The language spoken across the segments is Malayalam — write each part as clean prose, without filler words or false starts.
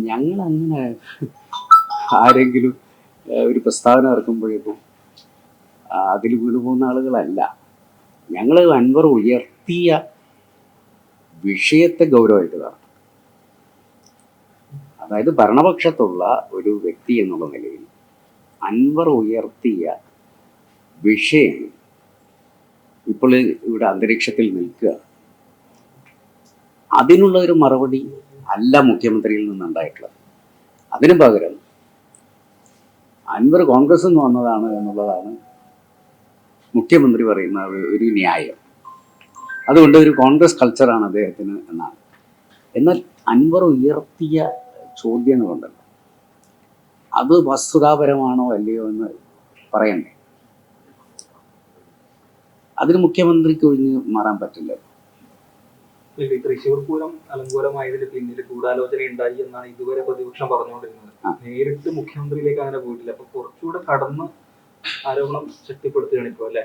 ഞങ്ങൾ അങ്ങനെ ആരെങ്കിലും ഒരു പ്രസ്താവന ഇറക്കുമ്പോഴേക്കും അതിൽ വീണു പോകുന്ന ആളുകളല്ല. ഞങ്ങൾ അൻവർ ഉയർത്തിയ വിഷയത്തെ ഗൗരവമായിട്ട് കാണും. അതായത് ഭരണപക്ഷത്തുള്ള ഒരു വ്യക്തി എന്നുള്ള നിലയിൽ അൻവർ ഉയർത്തിയ വിഷയം ഇപ്പോൾ ഇവിടെ അന്തരീക്ഷത്തിൽ നിൽക്കുക. അതിനുള്ള ഒരു മറുപടി അല്ല മുഖ്യമന്ത്രിയിൽ നിന്നുണ്ടായിട്ടുള്ളത്. അതിനു പകരം അൻവർ കോൺഗ്രസ് നിന്ന് വന്നതാണ് എന്നുള്ളതാണ് മുഖ്യമന്ത്രി പറയുന്ന ഒരു ന്യായം. അതുകൊണ്ട് ഒരു കോൺഗ്രസ് കൾച്ചറാണ് അദ്ദേഹത്തിന് എന്നാണ്. എന്നാൽ അൻവർ ഉയർത്തിയ ചോദ്യങ്ങളുണ്ടല്ലോ, അത് വസ്തുതാപരമാണോ അല്ലയോ എന്ന് പറയണ്ടേ. അതിന് മുഖ്യമന്ത്രിക്ക് ഒഴിഞ്ഞ് മാറാൻ പറ്റില്ല. തൃശ്ശൂർ പൂരം അലങ്കോലമായതിന് പിന്നിൽ ഗൂഢാലോചന ഉണ്ടായി എന്നാണ് ഇതുവരെ പ്രതിപക്ഷം പറഞ്ഞുകൊണ്ടിരുന്നത്. നേരിട്ട് മുഖ്യമന്ത്രിയിലേക്ക് അങ്ങനെ പോയിട്ടില്ല. അപ്പൊ കുറച്ചുകൂടെ കടന്ന് ആരോപണം ശക്തിപ്പെടുത്തുകയാണ് ഇപ്പോൾ, അല്ലേ?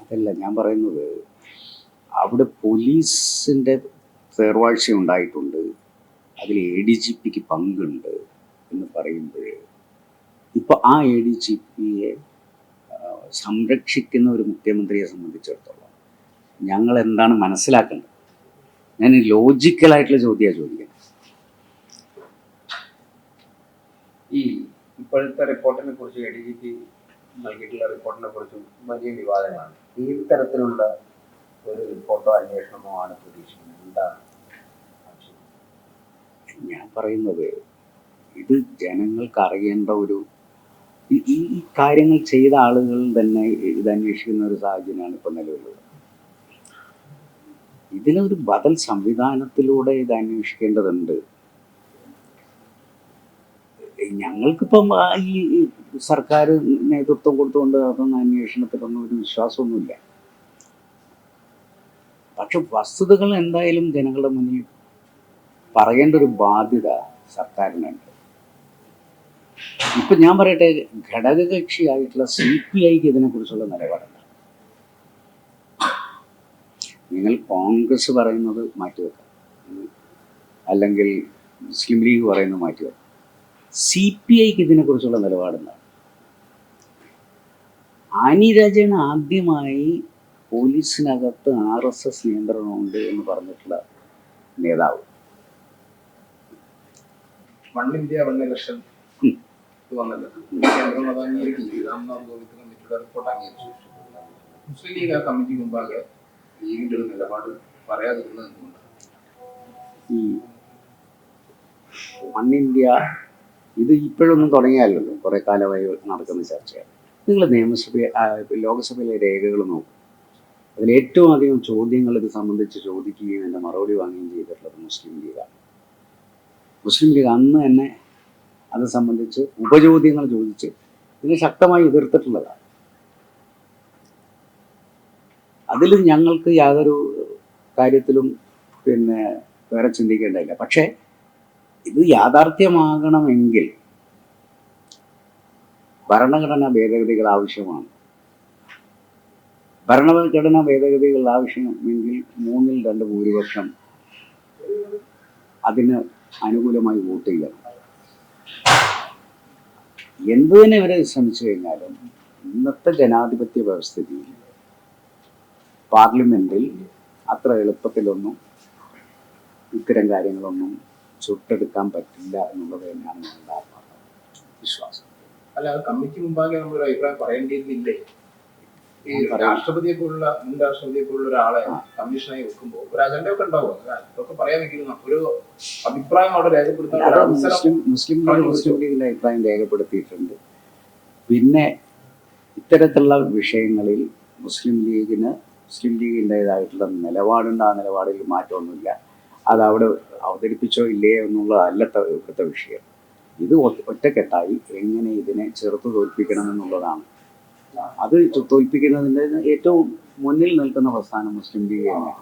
അതല്ല ഞാൻ പറയുന്നത്. അവിടെ പോലീസിന്റെ തേർവാഴ്ച ഉണ്ടായിട്ടുണ്ട്, അതിൽ ADGPക്ക് പങ്കുണ്ട് എന്ന് പറയുമ്പോൾ ഇപ്പൊ ആ ADGPയെ സംരക്ഷിക്കുന്ന ഒരു മുഖ്യമന്ത്രിയെ സംബന്ധിച്ചിടത്തോളം ഞങ്ങൾ എന്താണ് മനസ്സിലാക്കേണ്ടത്? ഞാൻ ലോജിക്കലായിട്ടുള്ള ചോദ്യമാണ് ചോദിക്കുന്നത്. ഈ ഇപ്പോഴത്തെ റിപ്പോർട്ടിനെ കുറിച്ച് ADGP നൽകിയിട്ടുള്ള റിപ്പോർട്ടിനെ കുറിച്ചും വലിയ വിവാദങ്ങളാണ്. ഏത് തരത്തിലുള്ള ഒരു റിപ്പോർട്ടോ അന്വേഷണമോ ആണ് പ്രതീക്ഷിക്കുന്നത്? എന്താണ് ആവശ്യം? ഞാൻ പറയുന്നത് ഇത് ജനങ്ങൾക്ക് അറിയേണ്ട ഒരു ഈ കാര്യങ്ങൾ ചെയ്ത ആളുകൾ തന്നെ ഇത് അന്വേഷിക്കുന്ന ഒരു സാഹചര്യമാണ് ഇപ്പോൾ നിലവിലുള്ളത്. ഇതിനൊരു ബദൽ സംവിധാനത്തിലൂടെ ഇത് അന്വേഷിക്കേണ്ടതുണ്ട്. ഞങ്ങൾക്കിപ്പം ഈ സർക്കാർ നേതൃത്വം കൊടുത്തുകൊണ്ട് അതൊന്നും അന്വേഷണത്തിലൊന്നും ഒരു വിശ്വാസമൊന്നുമില്ല. പക്ഷെ വസ്തുതകൾ എന്തായാലും ജനങ്ങളുടെ മുന്നിൽ പറയേണ്ട ഒരു ബാധ്യത സർക്കാരിനുണ്ട്. ഇപ്പം ഞാൻ പറയട്ടെ, ഘടകകക്ഷിയായിട്ടുള്ള CPIക്ക് ഇതിനെക്കുറിച്ചുള്ള നിലപാടല്ല. നിങ്ങൾ കോൺഗ്രസ് പറയുന്നത് മാറ്റിവെക്കാം, അല്ലെങ്കിൽ മുസ്ലിം ലീഗ് പറയുന്നത് മാറ്റിവെക്കാം. CPIക്ക് ഇതിനെക്കുറിച്ചുള്ള നിലപാടെന്താണ്? ആനി രാജയാണ് ആദ്യമായി പോലീസിനകത്ത് RSS നിയന്ത്രണമുണ്ട് എന്ന് പറഞ്ഞിട്ടുള്ള നേതാവ്. വൺ ഇന്ത്യ വൺ ഇലക്ഷൻ വന്നല്ലോ, കേന്ദ്രം അത് അംഗീകരിക്കില്ല. രാംനാഥ് കോവിന്ദ് കമ്മിറ്റിയുടെ റിപ്പോർട്ട് അംഗീകരിച്ചു. മുസ്ലിം ലീഗ് ആ കമ്മിറ്റി മുമ്പാകെ ലീഗിന്റെ ഒരു നിലപാട് പറയാതിരുന്നത് എന്തുകൊണ്ടാണ്? ഈ വൺ ഇന്ത്യ ഇത് ഇപ്പോഴൊന്നും തുടങ്ങിയാലല്ലോ, കുറെ കാലമായി നടക്കുന്ന ചർച്ചയാണ്. നിങ്ങൾ ലോകസഭയിലെ രേഖകൾ നോക്കും. അതിൽ ഏറ്റവും അധികം ചോദ്യങ്ങൾ ഇത് സംബന്ധിച്ച് ചോദിക്കുകയും എൻ്റെ മറുപടി വാങ്ങുകയും ചെയ്തിട്ടുള്ളത് മുസ്ലിം ലീഗാണ്. മുസ്ലിം ലീഗ് അന്ന് തന്നെ അത് സംബന്ധിച്ച് ഉപചോദ്യങ്ങൾ ചോദിച്ച് ഇതിനെ ശക്തമായി എതിർത്തിട്ടുള്ളതാണ്. അതിൽ ഞങ്ങൾക്ക് യാതൊരു കാര്യത്തിലും വേറെ ചിന്തിക്കേണ്ടതില്ല. പക്ഷേ ഇത് യാഥാർത്ഥ്യമാകണമെങ്കിൽ ഭരണഘടനാ ഭേദഗതികൾ ആവശ്യമാണ്. ഭരണഘടനാ ഭേദഗതികൾ ആവശ്യമെങ്കിൽ 2/3 ഭൂരിപക്ഷം അതിന് അനുകൂലമായി വോട്ട് ചെയ്യണം. എന്തു തന്നെ ഇവരെ ശ്രമിച്ചു കഴിഞ്ഞാലും ഇന്നത്തെ ജനാധിപത്യ വ്യവസ്ഥിതിയിൽ പാർലമെന്റിൽ അത്ര എളുപ്പത്തിലൊന്നും ഇത്തരം കാര്യങ്ങളൊന്നും ചുട്ടെടുക്കാൻ പറ്റില്ല എന്നുള്ളത് തന്നെയാണ് ഞങ്ങളുടെ വിശ്വാസം. അല്ല, കമ്മിറ്റി മുമ്പാകെ നമ്മളൊരു അഭിപ്രായം പറയേണ്ടിയിരുന്നില്ലേ? ഈ രാഷ്ട്രപതിയെ പോലുള്ള മുൻ രാഷ്ട്രപതിയെ പോലുള്ള ഒരാളെ കമ്മീഷനായി വെക്കുമ്പോൾ ഒരു അജണ്ട ഒക്കെ ഉണ്ടാവും. അതൊക്കെ പറയാമെങ്കിലും ഒരു അഭിപ്രായം അവിടെ രേഖപ്പെടുത്താൻ മുസ്ലിം ലീഗിന്റെ അഭിപ്രായം രേഖപ്പെടുത്തിയിട്ടുണ്ട്. പിന്നെ ഇത്തരത്തിലുള്ള വിഷയങ്ങളിൽ മുസ്ലിം ലീഗിൻ്റെതായിട്ടുള്ള നിലപാടുണ്ട്. ആ നിലപാടിൽ മാറ്റമൊന്നുമില്ല. അതവിടെ അവതരിപ്പിച്ചോ ഇല്ലേ എന്നുള്ളതല്ല ഇവിടുത്തെ വിഷയം. ഇത് ഒറ്റക്കെട്ടായി എങ്ങനെ ഇതിനെ ചെറുത്ത് തോൽപ്പിക്കണമെന്നുള്ളതാണ്. അത് തോൽപ്പിക്കുന്നതിൻ്റെ ഏറ്റവും മുന്നിൽ നിൽക്കുന്ന പ്രസ്ഥാനം മുസ്ലിം ലീഗ് തന്നെയാണ്.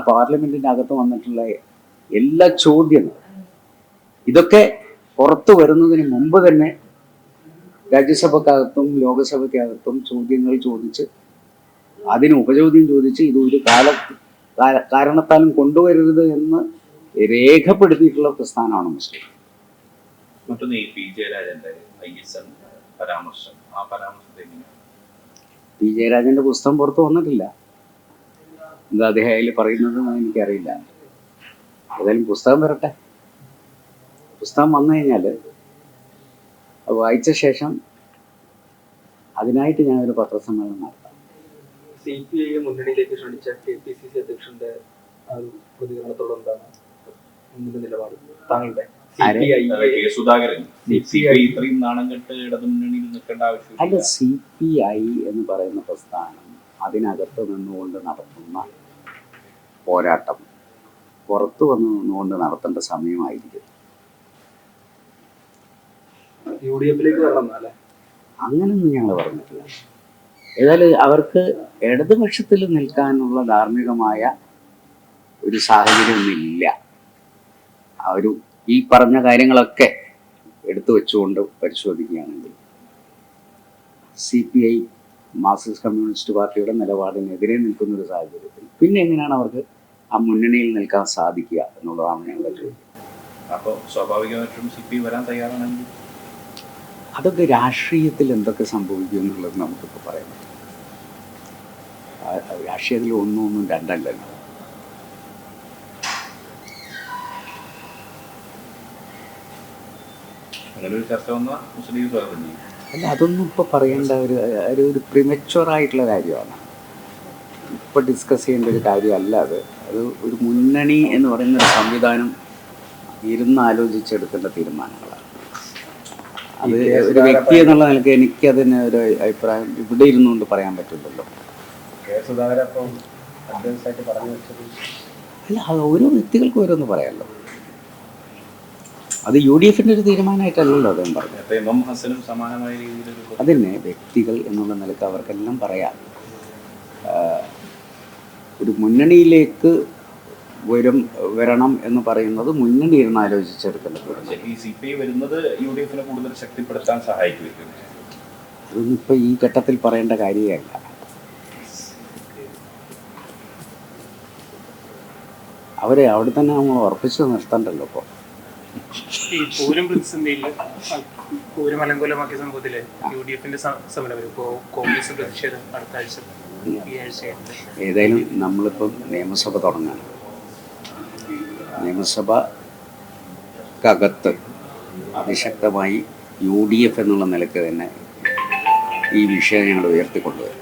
പാർലമെന്റിൻ്റെ അകത്ത് വന്നിട്ടുള്ള എല്ലാ ചോദ്യങ്ങളും ഇതൊക്കെ പുറത്തു വരുന്നതിന് മുമ്പ് തന്നെ രാജ്യസഭക്കകത്തും ലോകസഭയ്ക്കകത്തും ചോദ്യങ്ങൾ ചോദിച്ച് അതിന് ഉപചോദ്യം ചോദിച്ച് ഇത് ഒരു കാരണത്താലും കൊണ്ടുവരരുത് എന്ന് രേഖപ്പെടുത്തിയിട്ടുള്ള പ്രസ്ഥാനമാണ് മുസ്ലിം. മറ്റൊന്ന് ഈ പി ജയരാജന്റെ ISN പരാമർശം, ആ പരാമർശത്തെ എങ്ങനെയാണ്? പി ജയരാജന്റെ പുസ്തകം പുറത്ത് വന്നിട്ടില്ല. എന്താ അദ്ദേഹം അതിൽ പറയുന്നതെന്ന് എനിക്കറിയില്ല. ഏതായാലും പുസ്തകം വരട്ടെ. പുസ്തകം വന്നു കഴിഞ്ഞാൽ അത് വായിച്ച ശേഷം അതിനായിട്ട് ഞാനൊരു പത്രസമ്മേളനം നടത്താം. CPI മുന്നണിയിലേക്ക് ക്ഷണിച്ച KPCC അധ്യക്ഷന്റെ ആ ഒരു പ്രതികരണത്തോട് എന്താണ് മുന്നിലെ നിലപാട് താങ്കളുടെ? കെ സുധാകരൻ CPI ഇത്രയും നാണം കെട്ട് ഇടതുമുന്നണിയിൽ നിൽക്കേണ്ട ആവശ്യമില്ല. അല്ല, CPI എന്ന് പറയുന്ന പ്രസ്ഥാനം അതിനകത്ത് നിന്നുകൊണ്ട് നടത്തുന്ന പോരാട്ടം പുറത്തു വന്ന് നിന്നുകൊണ്ട് നടത്തേണ്ട സമയമായിരിക്കും. UDF വരണം അല്ലേ? അങ്ങനൊന്നും ഞങ്ങൾ പറഞ്ഞിട്ടില്ല. ഏതായാലും അവർക്ക് ഇടതുപക്ഷത്തിൽ നിൽക്കാനുള്ള ധാർമ്മികമായ ഒരു സാഹചര്യമൊന്നുമില്ല. ഒരു ഈ പറഞ്ഞ കാര്യങ്ങളൊക്കെ എടുത്തു വെച്ചുകൊണ്ട് പരിശോധിക്കുകയാണെങ്കിൽ CPI മാർക്സിസ്റ്റ് കമ്മ്യൂണിസ്റ്റ് പാർട്ടിയുടെ നിലപാടിനെതിരെ നിൽക്കുന്നൊരു സാഹചര്യത്തിൽ പിന്നെ എങ്ങനെയാണ് അവർക്ക് ആ മുന്നണിയിൽ നിൽക്കാൻ സാധിക്കുക എന്നുള്ളതാണ് ഞങ്ങളുടെ ചോദ്യം. അപ്പോൾ സ്വാഭാവികമായിട്ടും CPI വരാൻ തയ്യാറാണെങ്കിൽ അതൊക്കെ രാഷ്ട്രീയത്തിൽ എന്തൊക്കെ സംഭവിക്കും എന്നുള്ളത് നമുക്കിപ്പോൾ പറയാൻ പറ്റും. രാഷ്ട്രീയത്തിൽ ഒന്നും രണ്ടല്ലല്ലോ. അങ്ങനെ ഒരു ചർച്ച വന്നാൽ മുസ്ലിം സ്വാഗതം ചെയ്യും. അല്ല, അതൊന്നും ഇപ്പോൾ പറയേണ്ട ഒരു പ്രിമച്വർ ആയിട്ടുള്ള കാര്യമാണ്. ഇപ്പോൾ ഡിസ്കസ് ചെയ്യേണ്ട ഒരു കാര്യമല്ല അത്. അത് ഒരു മുന്നണി എന്ന് പറയുന്ന ഒരു സംവിധാനം ഇരുന്ന് ആലോചിച്ചെടുക്കേണ്ട തീരുമാനങ്ങളാണ്. അത് ഒരു വ്യക്തി എന്നുള്ള നിലയ്ക്ക് എനിക്കതിന് ഒരു അഭിപ്രായം ഇവിടെ ഇരുന്നുകൊണ്ട് പറയാൻ പറ്റില്ലല്ലോ. അല്ല, അത് ഓരോ വ്യക്തികൾക്കും ഓരോന്ന് പറയാമല്ലോ. അത് UDF ഒരു തീരുമാനമായിട്ടല്ലല്ലോ അദ്ദേഹം പറഞ്ഞത്. MM ഹസനും സമാനമായ രീതിയിലൊരു അതിനെ വ്യക്തികൾ എന്നുള്ള നിലയ്ക്ക് അവർക്കെല്ലാം പറയാം. ഒരു മുന്നണിയിലേക്ക് വരണം എന്ന് പറയുന്നത് മുന്നണി ഇരുന്ന് ആലോചിച്ചെടുക്കേണ്ടത്. ഈ CPI വരുന്നത് UDF കൂടുതൽ ശക്തിപ്പെടുത്താൻ സഹായിക്കും. അതൊന്നും ഇപ്പോൾ ഈ ഘട്ടത്തിൽ പറയേണ്ട കാര്യമല്ല. അവരെ അവിടെ തന്നെ നമ്മൾ ഉറപ്പിച്ച് നിർത്തണ്ടല്ലോ. ഇപ്പോൾ ഈ പൂരം പ്രതിസന്ധിയിൽ പൂരം അലങ്കോലമാക്കിയ സംഭവത്തില് UDF സമരം വരും. ഇപ്പോൾ കോൺഗ്രസ് പ്രതിഷേധം അടുത്ത ആഴ്ച ഈ ആഴ്ചയുണ്ട്. ഏതായാലും നമ്മളിപ്പം നിയമസഭ തുടങ്ങണം. നിയമസഭക്കകത്ത് അതിശക്തമായി UDF എന്നുള്ള നിലയ്ക്ക് തന്നെ ഈ വിഷയം ഞങ്ങൾ ഉയർത്തിക്കൊണ്ടുവരും.